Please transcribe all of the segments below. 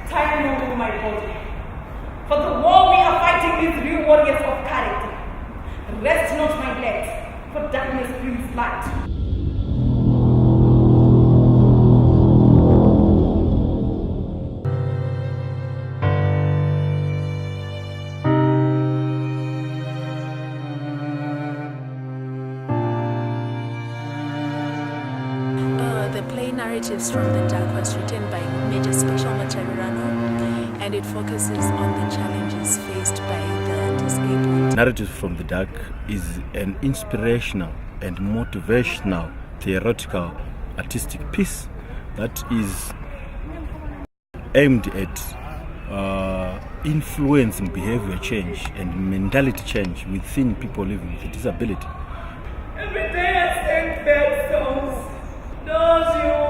Time no more my body. For the war we are fighting is real warriors of character. Rest not my legs, for darkness brings light. The play Narratives from the Dark was written by Major Special Macharirano, and it focuses on the challenges faced by the disabled. Narratives from the Dark is an inspirational and motivational theoretical artistic piece that is aimed at influencing behavior change and mentality change within people living with a disability. Every day I sing bad songs. Those you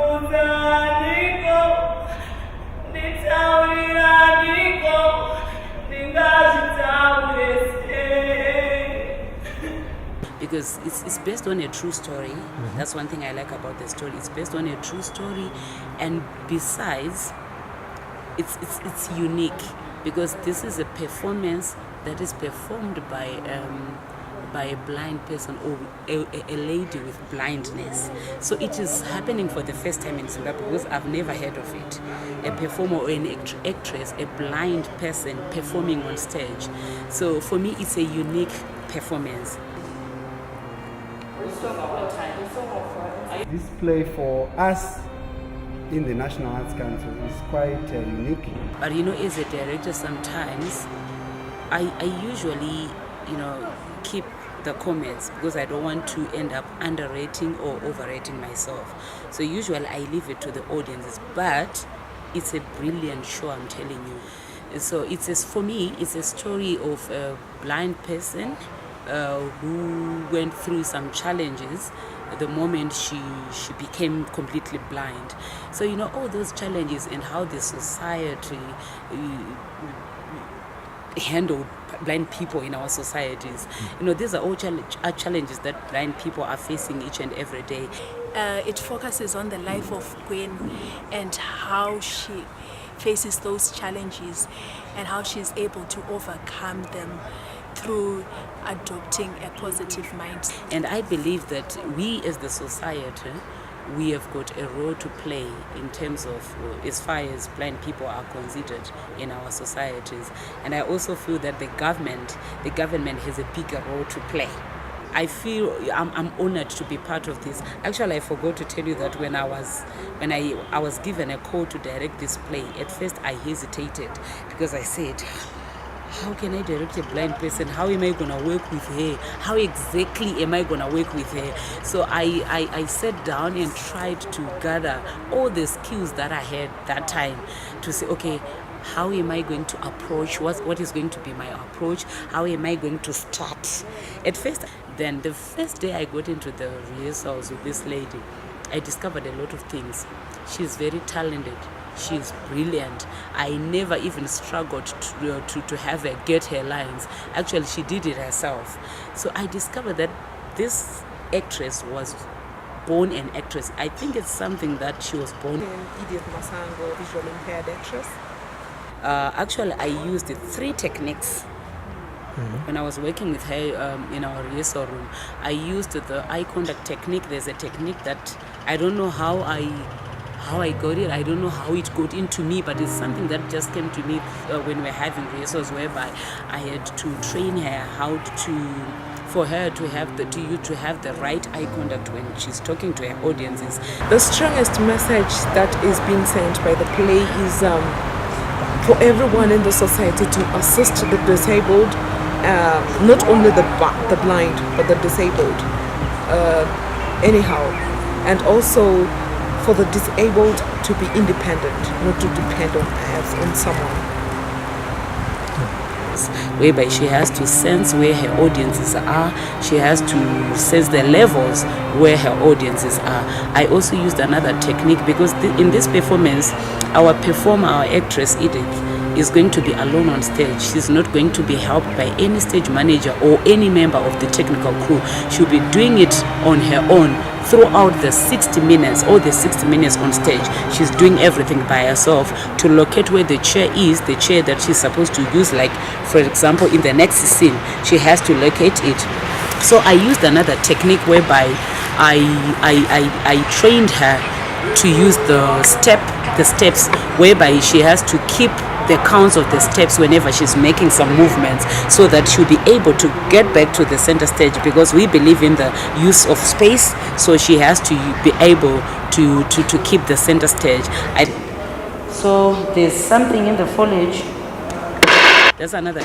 because it's based on a true story. That's one thing I like about the story. It's based on a true story, and besides, it's unique because this is a performance that is performed by a blind person or a lady with blindness. So it is happening for the first time in Zimbabwe because I've never heard of it. A performer or an actress, a blind person performing on stage. So for me, it's a unique performance. This play for us in the National Arts Council is quite unique. But as a director, sometimes I usually, keep the comments because I don't want to end up underrating or overrating myself. So usually I leave it to the audiences, but it's a brilliant show, I'm telling you. So for me, it's a story of a blind person who went through some challenges the moment she became completely blind. So all those challenges and how the society handled blind people in our societies. These are all challenges that blind people are facing each and every day. It focuses on the life of Gwen and how she faces those challenges and how she's able to overcome them through adopting a positive mindset. And I believe that we as the society, we have got a role to play in terms of as far as blind people are considered in our societies. And I also feel that the government has a bigger role to play. I feel I'm honored to be part of this. Actually, I forgot to tell you that when I was given a call to direct this play, at first I hesitated because I said, how can I direct a blind person? How am I going to work with her? How exactly am I going to work with her? So I sat down and tried to gather all the skills that I had that time to say, okay, how am I going to approach? What is going to be my approach? How am I going to start? At first, then the first day I got into the rehearsals with this lady, I discovered a lot of things. She's very talented. She's brilliant. I never even struggled to have her get her lines. Actually, she did it herself. So I discovered that this actress was born an actress. I think it's something that she was born. Edith Masango, visually impaired actress. Actually, I used 3 techniques. When I was working with her in our rehearsal room, I used the eye contact technique. There's a technique that I don't know how I got it. I don't know how it got into me, but it's something that just came to me when we're having rehearsals, whereby I had to train her for her to have the right eye contact when she's talking to her audiences. The strongest message that is being sent by the play is for everyone in the society to assist the disabled, not only the blind, but the disabled anyhow, and also for the disabled to be independent, not to depend on someone. Whereby she has to sense where her audiences are, she has to sense the levels where her audiences are. I also used another technique because in this performance, our performer, our actress Edith, is going to be alone on stage. She's not going to be helped by any stage manager or any member of the technical crew. She'll be doing it on her own throughout the 60 minutes, all the 60 minutes on stage. She's doing everything by herself to locate where the chair is, the chair that she's supposed to use. Like, for example, in the next scene, she has to locate it. So I used another technique whereby I trained her to use the steps, whereby she has to keep the counts of the steps whenever she's making some movements, so that she'll be able to get back to the center stage, because we believe in the use of space. So she has to be able to keep the center stage. So there's something in the foliage. That's another